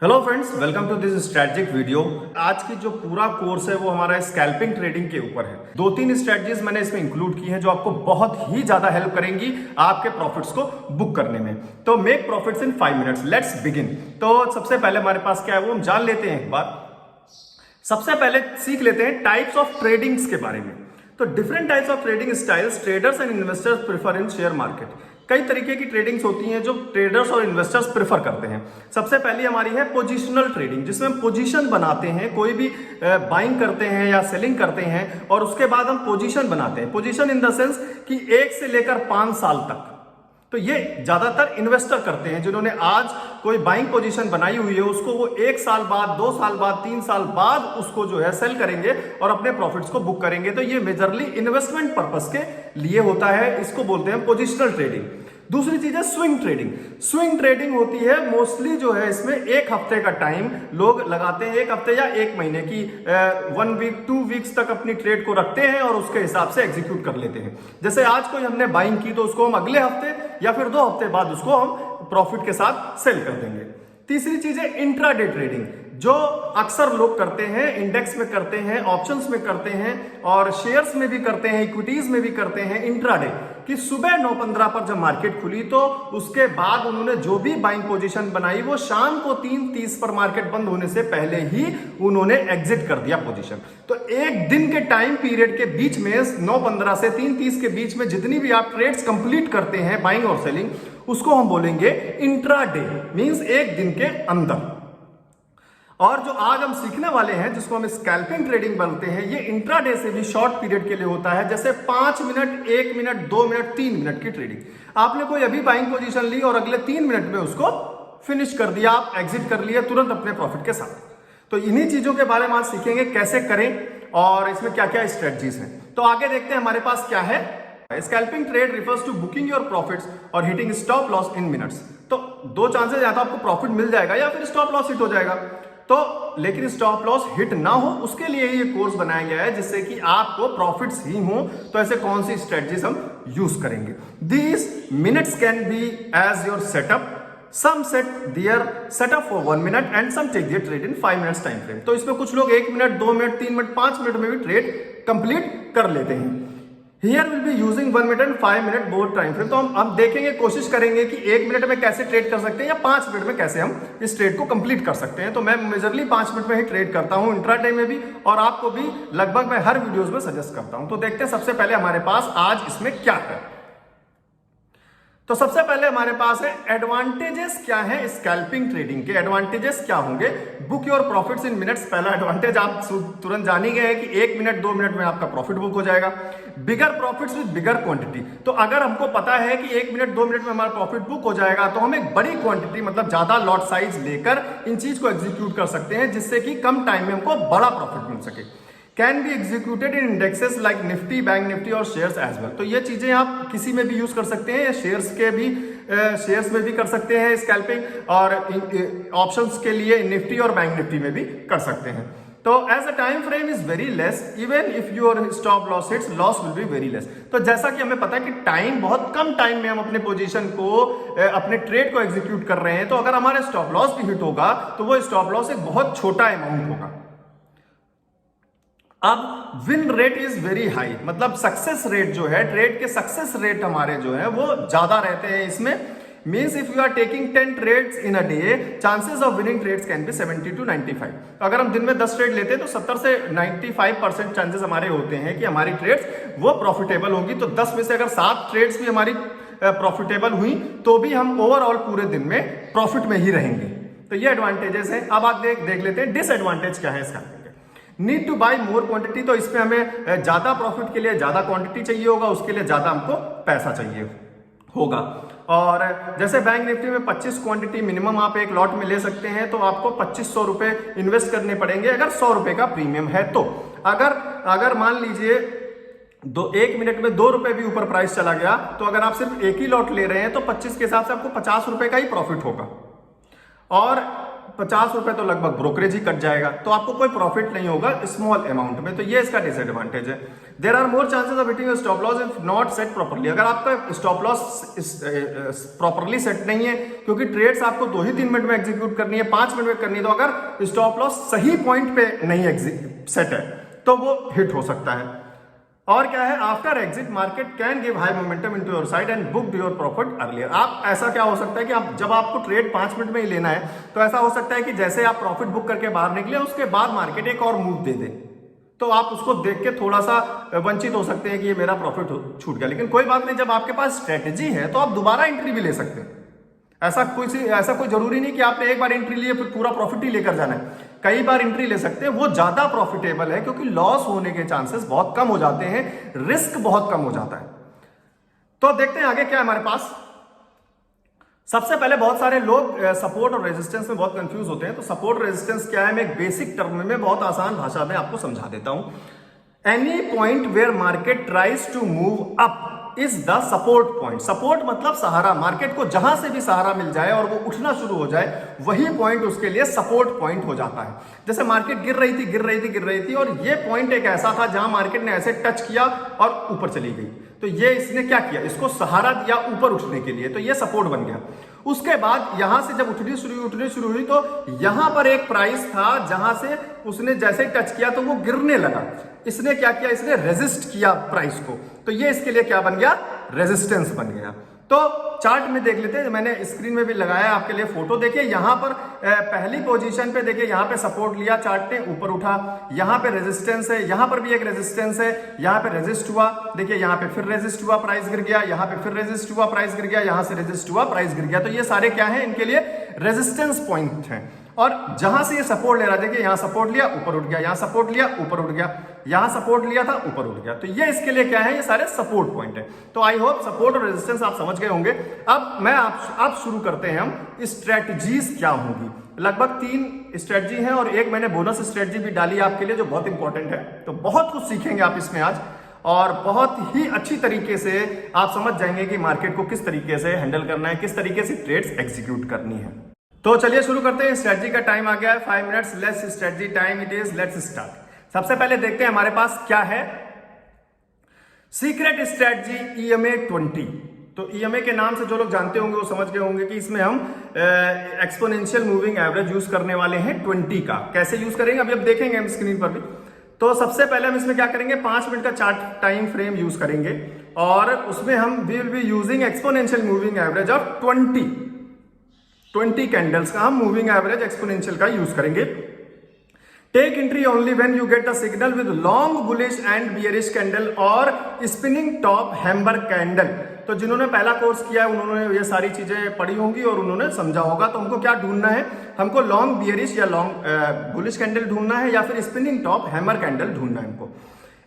Hello friends, welcome to this strategic video. आज की जो पूरा कोर्स है वो हमारा स्कैल्पिंग ट्रेडिंग के ऊपर है। दो तीन स्ट्रेटजीज मैंने इसमें इंक्लूड की हैं जो आपको बहुत ही ज्यादा हेल्प करेंगी आपके प्रॉफिट्स को बुक करने में। तो make profits in 5 minutes, let's begin. तो सबसे पहले हमारे पास क्या है वो हम जान लेते हैं एक बार। सबसे पहले सीख लेते हैं टाइप्स ऑफ ट्रेडिंग्स के बारे में। तो different types of trading styles traders and investors prefer in share market. कई तरीके की ट्रेडिंग्स होती हैं जो ट्रेडर्स और इन्वेस्टर्स प्रेफर करते हैं। सबसे पहली हमारी है पोजिशनल ट्रेडिंग, जिसमें हम पोजीशन बनाते हैं, कोई भी बाइंग करते हैं या सेलिंग करते हैं और उसके बाद हम पोजीशन बनाते हैं। पोजीशन इन द सेंस कि 1 से लेकर 5 साल तक। तो ये ज्यादातर इन्वेस्टर करते हैं जिन्होंने आज कोई बाइंग पोजीशन बनाई हुई है, उसको वो 1 साल बाद, 2 साल बाद, 3 साल बाद उसको जो है सेल करेंगे और अपने प्रॉफिट्स को बुक करेंगे। तो ये मेजरली इन्वेस्टमेंट पर्पस के लिए होता है, इसको बोलते हैं पोजिशनल ट्रेडिंग। दूसरी चीज है स्विंग ट्रेडिंग। स्विंग ट्रेडिंग होती है मोस्टली जो है इसमें 1 हफ्ते का टाइम लोग लगाते हैं, 1 हफ्ते या 1 महीने की 1 वीक 2 वीक्स तक अपनी ट्रेड को रखते हैं और उसके हिसाब से एग्जीक्यूट कर लेते हैं। जैसे आज कोई हमने बाइंग की तो उसको हम अगले हफ्ते या फिर 2 हफ्ते बाद उसको हम प्रॉफिट के साथ सेल कर देंगे। तीसरी चीज है इंट्राडे ट्रेडिंग, जो अक्सर लोग करते हैं, इंडेक्स में करते हैं, ऑप्शंस में करते हैं और शेयर्स में भी करते हैं, इक्विटीज में भी करते हैं। इंट्राडे कि सुबह 9:15 पर जब मार्केट खुली तो उसके बाद उन्होंने जो भी बाइंग पोजीशन बनाई वो शाम को 3:30 पर मार्केट बंद होने से पहले ही उन्होंने एग्जिट कर दिया पोजीशन। तो एक दिन के टाइम पीरियड के बीच में 9:15 से 3:30 के बीच में जितनी भी आप ट्रेड्स कंप्लीट करते हैं बाइंग और सेलिंग, उसको हम बोलेंगे इंट्राडे, मींस एक दिन के अंदर। और जो आज हम सीखने वाले हैं जिसको हम स्कैल्पिंग ट्रेडिंग बोलते हैं, ये इंट्राडे से भी शॉर्ट पीरियड के लिए होता है, जैसे 5 मिनट, 1 मिनट, 2 मिनट, 3 मिनट की ट्रेडिंग। आपने कोई अभी बाइंग पोजीशन ली और अगले 3 मिनट में उसको फिनिश कर दिया, आप एग्जिट कर लिए तुरंत अपने प्रॉफिट के साथ। तो इन्हीं चीजों के बारे में आज सीखेंगे कैसे करें और इसमें क्या क्या स्ट्रेटजीज हैं। तो आगे देखते हैं हमारे पास क्या है। Scalping trade refers to booking your profits और hitting stop loss in minutes. तो 2 चांसेस, या तो आपको प्रॉफिट मिल जाएगा या फिर स्टॉप लॉस हिट हो जाएगा। तो लेकिन स्टॉप लॉस हिट ना हो उसके लिए ये कोर्स बनाया गया है, जिससे कि आपको प्रॉफिट्स ही हो। तो ऐसे कौन सी स्ट्रेटजीज हम यूज करेंगे। These minutes can be as your setup, some set their setup for 1 minute and some take their trade in 5 minutes time frame. तो इसमें कुछ लोग 1 मिनट, 2 मिनट, 3 मिनट, 5 मिनट में भी ट्रेड कंप्लीट कर लेते हैं। Here will be using 1 minute and 5 minute both time frame. तो हम देखेंगे, कोशिश करेंगे कि 1 मिनट में कैसे ट्रेड कर सकते हैं या 5 मिनट में कैसे हम इस ट्रेड को कंप्लीट कर सकते हैं। तो मैं मेजरली 5 मिनट में ही ट्रेड करता हूं इंट्राडे में भी, और आपको भी लगभग मैं हर वीडियोस में सजेस्ट करता हूं। तो देखते हैं सबसे पहले हमारे पास आज इसमें क्या है। तो सबसे पहले हमारे पास है एडवांटेजेस क्या है स्कैल्पिंग ट्रेडिंग के। एडवांटेजेस क्या होंगे? Book your profits in minutes. पहला एडवांटेज आप तुरंत जान ही गए हैं कि 1 मिनट 2 मिनट में आपका प्रॉफिट बुक हो जाएगा। बिगर प्रॉफिट्स विद बिगर क्वांटिटी। तो अगर हमको पता है कि 1 मिनट 2 मिनट में हमारा प्रॉफिट बुक हो जाएगा तो हम एक बड़ी क्वांटिटी, मतलब ज्यादा लॉट साइज लेकर इन चीज को एग्जीक्यूट कर सकते हैं, जिससे कि कम टाइम में हमको बड़ा प्रॉफिट मिल सके। Can be executed in indexes like Nifty, bank Nifty और शेयर्स एज वेल। तो ये चीजें आप किसी में भी यूज कर सकते हैं, शेयर्स में भी कर सकते हैं स्कैल्पिंग, और ऑप्शंस के लिए निफ्टी और बैंक निफ्टी में भी कर सकते हैं। तो as a time frame is very less, even if your stop loss hits, loss will be very less. तो जैसा कि हमें पता है कि टाइम, बहुत कम टाइम में हम अपने पोजीशन को, अपने ट्रेड को एग्जीक्यूट कर रहे हैं, तो अगर हमारे स्टॉप लॉस भी हिट होगा तो वो स्टॉप लॉस एक बहुत छोटा अमाउंट होगा। अब win rate is very high, मतलब सक्सेस रेट जो है, ट्रेड के सक्सेस रेट हमारे जो है वो ज्यादा रहते हैं इसमें। Means if you are taking 10 trades in a day, chances of winning trades can be 70 to 95। तो अगर हम दिन में 10 ट्रेड लेते हैं तो 70 से 95% चांसेस हमारे होते हैं कि हमारी ट्रेड्स वो प्रॉफिटेबल होगी। तो 10 में से अगर 7 ट्रेड्स भी हमारी प्रॉफिटेबल हुई तो भी हम ओवरऑल पूरे दिन में प्रॉफिट में ही रहेंगे। तो ये एडवांटेजेस है। अब आप देख लेते हैं डिसएडवांटेज क्या है इसका। Need two by more quantity. तो इसमें हमें ज्यादा प्रॉफिट के लिए ज्यादा क्वांटिटी चाहिए होगा, उसके लिए ज्यादा हमको पैसा चाहिए होगा। और जैसे बैंक निफ्टी में 25 क्वांटिटी मिनिमम आप एक लॉट में ले सकते हैं, तो आपको 2500 रुपए इन्वेस्ट करने पड़ेंगे अगर 100 रुपए का प्रीमियम है। तो अगर मान लीजिए 1 मिनट में 2 रुपए भी ऊपर प्राइस चला गया, तो अगर आप सिर्फ एक ही लॉट ले रहे हैं तो 25 के हिसाब से आपको 50 रुपए का ही प्रॉफिट होगा। और ₹50 तो लगभग ब्रोकरेज ही कट जाएगा, तो आपको कोई प्रॉफिट नहीं होगा स्मॉल अमाउंट में। तो ये इसका डिसएडवांटेज है। There are more chances of hitting stop loss if not set properly. अगर आपका स्टॉप लॉस प्रॉपर्ली सेट नहीं है, क्योंकि ट्रेड्स आपको 2 ही 3 मिनट में एग्जीक्यूट करनी है, 5 मिनट में करनी है, तो अगर स्टॉप लॉस सही पॉइंट पे नहीं सेट है तो वो हिट हो सकता है। और क्या है, after exit market can give high momentum into your side and book your profit earlier. आप ऐसा क्या हो सकता है कि आप जब आपको ट्रेड 5 मिनट में ही लेना है, तो ऐसा हो सकता है कि जैसे आप प्रॉफिट बुक करके बाहर निकले, उसके बाद मार्केट एक और मूव दे दे, तो आप उसको देख के थोड़ा सा वंचित हो सकते हैं कि ये मेरा प्रॉफिट छूट गया। लेकिन कोई बात नहीं, जब आपके पास स्ट्रेटेजी है तो आप दोबारा एंट्री भी ले सकते हैं। ऐसा कोई जरूरी नहीं कि आपने एक बार एंट्री लिए फिर पूरा प्रॉफिट ही लेकर जाना है। कई बार एंट्री ले सकते हैं, वो ज्यादा प्रॉफिटेबल है, क्योंकि लॉस होने के चांसेस बहुत कम हो जाते हैं, रिस्क बहुत कम हो जाता है। तो देखते हैं आगे क्या है हमारे पास। सबसे पहले बहुत सारे लोग सपोर्ट और रेजिस्टेंस में बहुत कंफ्यूज होते हैं। तो सपोर्ट रेजिस्टेंस क्या है, मैं एक बेसिक टर्म में बहुत आसान भाषा में आपको समझा देता हूं। Any point where market tries to move up is the support point. Support मतलब सहारा, मार्केट को जहां से भी सहारा मिल जाए और वो उठना शुरू हो जाए, वही पॉइंट उसके लिए सपोर्ट पॉइंट हो जाता है। जैसे मार्केट गिर रही थी और ये पॉइंट एक ऐसा था जहां मार्केट ने ऐसे टच किया और ऊपर चली गई, तो ये इसने क्या किया, इसको सहारा दिया ऊपर उठने के लिए, तो ये सपोर्ट बन गया। उसके बाद यहां से जब उठनी शुरू हुई तो यहां पर एक प्राइस था जहां से उसने जैसे टच किया तो वो गिरने लगा। इसने क्या किया, इसने रेजिस्ट किया प्राइस को, तो ये इसके लिए क्या बन गया, रेजिस्टेंस बन गया। तो चार्ट में देख लेते हैं, मैंने स्क्रीन में भी लगाया आपके लिए फोटो। देखिए यहां पर पहली पोजीशन पे देखिए, यहां पे सपोर्ट लिया चार्ट ने, ऊपर उठा, यहां पे रेजिस्टेंस है, यहां पर भी एक रेजिस्टेंस है, यहां पे रेजिस्ट हुआ, देखिए यहां पे फिर रेजिस्ट हुआ, प्राइस गिर गया, यहां पे फिर रेजिस्ट हुआ, प्राइस गिर गया, यहां से रेजिस्ट हुआ, प्राइस गिर गया। तो ये सारे क्या है, इनके लिए रेजिस्टेंस पॉइंट है। और जहां से ये सपोर्ट ले रहा, देखिए यहां सपोर्ट लिया, ऊपर उठ गया, यहां सपोर्ट लिया, ऊपर उठ गया, यहां सपोर्ट लिया था, ऊपर उठ गया। तो ये इसके लिए क्या है, ये सारे सपोर्ट पॉइंट है। तो आई होप सपोर्ट और रेजिस्टेंस आप समझ गए होंगे। अब आप शुरू करते हैं हम स्ट्रेटजीज क्या होंगी। लगभग 3 स्ट्रेटजी हैं और एक मैंने बोनस स्ट्रेटजी भी डाली आपके लिए, जो बहुत इंपॉर्टेंट है। तो बहुत कुछ सीखेंगे आप इसमें आज, और बहुत ही अच्छी तरीके से आप समझ जाएंगे कि मार्केट को किस तरीके से हैंडल करना है, किस तरीके से ट्रेड्स एग्जीक्यूट करनी है। तो चलिए शुरू करते हैं। स्ट्रेटजी का टाइम आ गया है, 5 minutes less strategy time it is. Let's start. सबसे पहले देखते हैं हमारे पास क्या है। Secret strategy EMA 20। तो EMA के नाम से जो लोग जानते होंगे वो समझ गए होंगे कि इसमें हम एक्सपोनेंशियल मूविंग एवरेज यूज करने वाले हैं 20 का। कैसे यूज करेंगे अभी अब देखेंगे हम स्क्रीन पर भी। तो सबसे पहले हम इसमें क्या करेंगे, 5 मिनट का चार्ट टाइम फ्रेम यूज करेंगे और उसमें हम we will be using exponential moving average of 20 candles का हम मूविंग एवरेज एक्सपोनेंशियल का यूज करेंगे। Take entry only when you get a signal with long bullish and bearish candle और spinning top hammer candle. तो जिन्होंने पहला course किया है उन्होंने ये सारी चीजें पढ़ी होंगी और उन्होंने समझा होगा। तो हमको क्या ढूंढना है, हमको लॉन्ग बियरिश या लॉन्ग बुलिश कैंडल ढूंढना है या फिर स्पिनिंग टॉप हैमर कैंडल ढूंढना है हमको।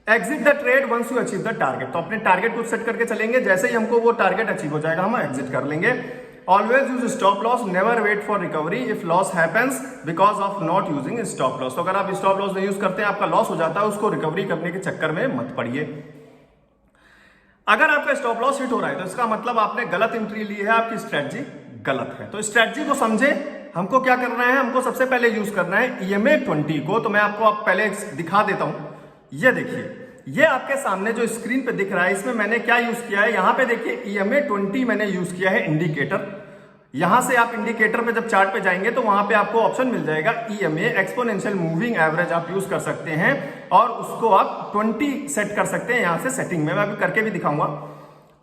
Exit the trade once you achieve the target. तो अपने टारगेट को सेट करके चलेंगे, जैसे ही हमको वो टारगेट अचीव हो जाएगा हम एग्जिट कर लेंगे। Always use stop loss, never wait for recovery if loss happens because of not using stop loss। तो अगर आप stop loss नहीं यूज करते हैं, आपका लॉस हो जाता है, उसको रिकवरी करने के चक्कर में मत पड़िए। अगर आपका स्टॉप लॉस हिट हो रहा है तो इसका मतलब आपने गलत एंट्री ली है, आपकी स्ट्रेटजी गलत है। तो स्ट्रेटजी को समझे, हमको क्या करना है, हमको सबसे पहले यूज करना है EMA 20 को। तो मैं आपको पहले दिखा देता हूं। ये देखिए, ये आपके सामने जो स्क्रीन पे दिख रहा है, इसमें मैंने क्या यूज किया है, यहां पे देखिए EMA 20 मैंने यूज किया है इंडिकेटर। यहां से आप इंडिकेटर पे जब चार्ट पे जाएंगे तो वहां पे आपको ऑप्शन मिल जाएगा EMA एक्सपोनेंशियल मूविंग एवरेज आप यूज कर सकते हैं और उसको आप 20 सेट कर सकते हैं। यहां से सेटिंग में मैं अभी करके भी दिखाऊंगा।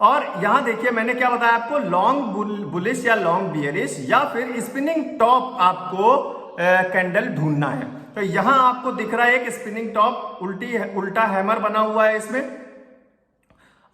और यहां देखिए मैंने क्या बताया आपको, लॉन्ग बुलिश या लॉन्ग बियरिश या फिर स्पिनिंग टॉप आपको कैंडल ढूंढना है। तो यहां आपको दिख रहा है एक स्पिनिंग टॉप, उल्टा हैमर बना हुआ है इसमें,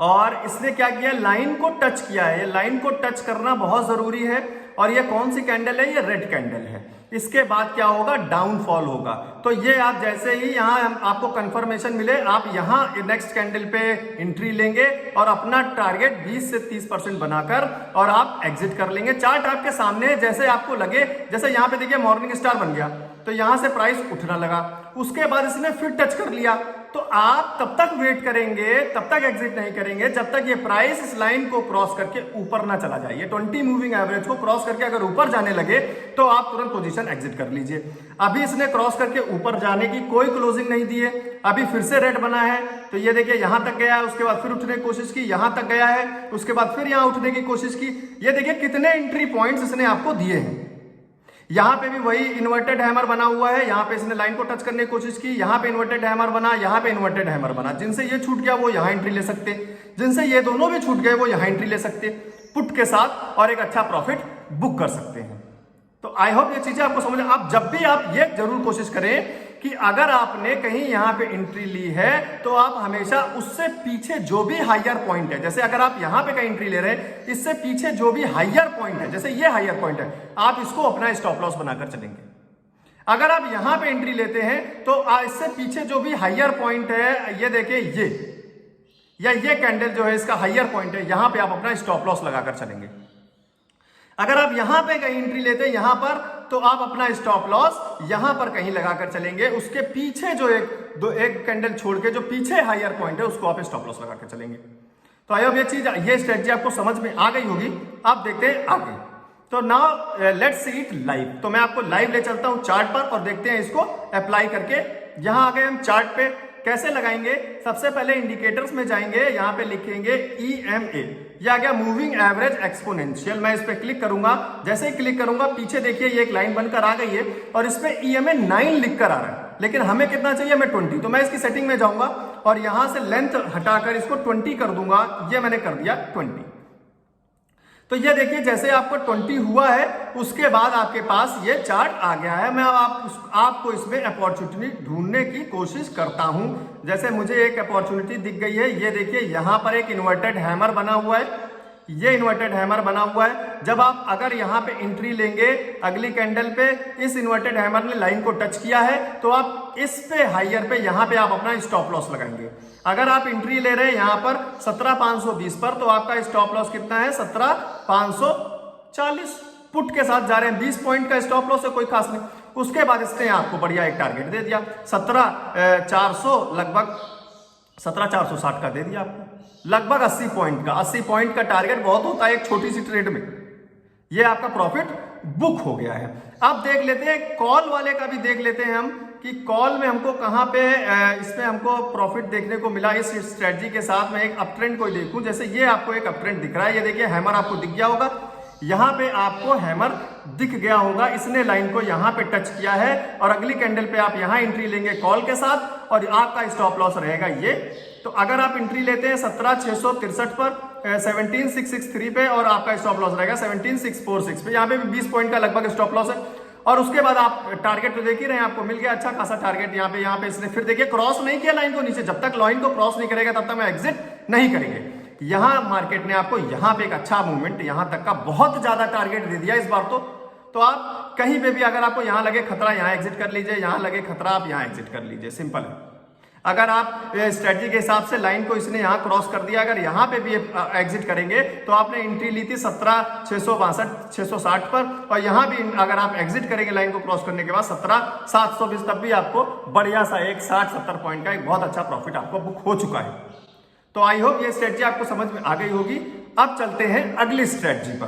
और इसने क्या किया, लाइन को टच किया है। लाइन को टच करना बहुत जरूरी है। और ये कौन सी कैंडल है, ये रेड कैंडल है। इसके बाद क्या होगा, डाउनफॉल होगा। तो ये आप जैसे ही यहां आपको कंफर्मेशन मिले, आप यहां नेक्स्ट कैंडल पे एंट्री लेंगे और अपना टारगेट 20 से 30% बनाकर और आप एग्जिट कर लेंगे। चार्ट आपके सामने है, जैसे आपको लगे, जैसे यहां पे देखिए मॉर्निंग स्टार बन गया, तो यहां से प्राइस उठना लगा, उसके बाद इसने फिर टच कर लिया, तो आप तब तक वेट करेंगे, तब तक एग्जिट नहीं करेंगे जब तक ये प्राइस इस लाइन को क्रॉस करके ऊपर ना चला जाए। ये 20 मूविंग एवरेज को क्रॉस करके अगर ऊपर जाने लगे तो आप तुरंत पोजीशन एग्जिट कर लीजिए। अभी इसने क्रॉस करके ऊपर जाने की कोई क्लोजिंग नहीं दी है, अभी फिर से रेड बना है, तो ये देखिए यहां तक गया है, उसके बाद फिर उठने की कोशिश की, यहां तक गया है, उसके बाद फिर यहां उठने की कोशिश की। ये देखिए कितने एंट्री पॉइंट्स इसने आपको दिए हैं। यहां पे भी वही इन्वर्टेड हैमर बना हुआ है, यहां पे इसने लाइन को टच करने की कोशिश की, यहां पे इन्वर्टेड हैमर बना, यहां पे इन्वर्टेड हैमर बना। जिनसे ये छूट गया वो यहां एंट्री ले सकते, जिनसे ये दोनों भी छूट गए वो यहां एंट्री ले सकते पुट के साथ और एक अच्छा प्रॉफिट बुक कर सकते हैं। तो आई होप ये चीजें आपको समझ। आप जब भी आप ये जरूर कोशिश करें कि अगर आपने कहीं यहां पे एंट्री ली है तो आप हमेशा उससे पीछे जो भी हायर पॉइंट है, जैसे अगर आप यहां पे कहीं एंट्री ले रहे हैं, इससे पीछे जो भी हायर पॉइंट है, जैसे ये हायर पॉइंट है, आप इसको अपना स्टॉप लॉस बनाकर चलेंगे। अगर आप यहां पे एंट्री लेते हैं तो इससे पीछे जो भी हायर पॉइंट है, ये देखिए ये कैंडल जो है इसका हायर पॉइंट है, यहां पे आप अपना स्टॉप लॉस लगाकर चलेंगे। अगर आप यहां पे कहीं एंट्री लेते हैं यहां पर, तो आप अपना स्टॉप लॉस यहां पर कहीं लगाकर चलेंगे। उसके पीछे जो एक कैंडल छोड़ के जो पीछे हायर पॉइंट है उसको आप स्टॉप लॉस लगाकर चलेंगे। तो आई होप ये स्ट्रेटजी आपको समझ में आ गई होगी। आप देखते हैं आगे। तो now let's see it live. तो मैं आपको लाइव ले चलता हूं चार्ट पर और देखते हैं इसको अप्लाई करके। यहां आ गए हम चार्ट पे। कैसे लगाएंगे? सबसे पहले इंडिकेटर्स में जाएंगे, यहां पे लिखेंगे EMA, ये आ गया मूविंग एवरेज एक्सपोनेंशियल। मैं इस पे क्लिक करूंगा, जैसे ही क्लिक करूंगा पीछे देखिए ये एक लाइन बनकर आ गई है और इस पे EMA 9 लिखकर आ रहा है, लेकिन हमें कितना चाहिए? हमें 20। तो मैं इसकी सेटिंग में जाऊंगा और यहां से लेंथ हटाकर इसको 20 कर दूंगा। ये मैंने कर दिया 20। तो ये देखिए जैसे आपको 20 हुआ है उसके बाद आपके पास ये चार्ट आ गया है। मैं आपको इसमें अपॉर्चुनिटी ढूंढने की कोशिश करता हूं। जैसे मुझे एक अपॉर्चुनिटी दिख गई है, ये देखिए यहां पर एक इन्वर्टेड हैमर बना हुआ है, ये इन्वर्टेड हैमर बना हुआ है। जब आप अगर यहां पे एंट्री लेंगे अगली कैंडल पे, इस इन्वर्टेड हैमर ने लाइन को टच किया है तो आप इस पे हायर पे यहां पे आप अपना स्टॉप लॉस लगाएंगे। अगर आप एंट्री ले रहे हैं यहां पर 17,520 पर, तो आपका स्टॉप लॉस कितना है? 17,540 पुट के साथ जा रहे हैं। 20 पॉइंट का स्टॉप लॉस है, कोई खास नहीं। उसके बाद इसने आपको बढ़िया एक टारगेट दे दिया 17,400, लगभग 17,460 का दे दिया आपको, लगभग 80 पॉइंट का। 80 पॉइंट का टारगेट बहुत होता है एक छोटी सी ट्रेड में। ये आपका प्रॉफिट बुक हो गया है। अब देख लेते हैं कॉल वाले का भी देख लेते हैं हम कि कॉल में हमको कहां पे इसमें हमको प्रॉफिट देखने को मिला। इस स्ट्रेटजी के साथ मैं एक अप ट्रेंड को देखूं, जैसे ये आपको एक अप ट्रेंड दिख रहा है, ये देखिए हैमर आपको दिख गया होगा, यहां पे आपको हैमर दिख गया होगा। इसने लाइन को यहां पे टच किया है और अगली कैंडल पे आप यहां एंट्री लेंगे कॉल के साथ और आपका स्टॉप लॉस रहेगा ये। तो अगर आप एंट्री लेते हैं 17,663 पर, 17,663 पे और आपका स्टॉप लॉस रहेगा 17,646 पे। यहाँ पे भी 20 पॉइंट का लगभग स्टॉप लॉस है। और उसके बाद आप टारगेट तो देख ही रहे हैं, आपको मिल गया अच्छा खासा टारगेट। यहाँ पे इसने फिर देखिए क्रॉस नहीं किया लाइन को नीचे। जब तक लाइन को क्रॉस नहीं करेगा तब तक मैं एग्जिट नहीं करेंगे। यहां मार्केट ने आपको यहां पे एक अच्छा मूवमेंट, यहां तक का बहुत ज्यादा टारगेट दे दिया इस बार। तो आप कहीं पे भी अगर आपको यहां लगे खतरा यहां एग्जिट कर लीजिए, यहां लगे खतरा आप यहां एग्जिट कर लीजिए, सिंपल है। अगर आप स्ट्रेटजी के हिसाब से लाइन को इसने यहां क्रॉस कर दिया, अगर यहां पे भी एग्जिट करेंगे तो आपने एंट्री ली थी 17,662 660 पर, और यहां भी अगर आप एग्जिट करेंगे लाइन को क्रॉस करने के बाद 17,720, तब भी आपको बढ़िया सा एक 60-70 पॉइंट का एक बहुत अच्छा प्रॉफिट आपको बुक हो चुका है। तो आई होप ये स्ट्रेटजी आपको समझ में आ गई होगी। अब चलते हैं अगली स्ट्रेटजी पर।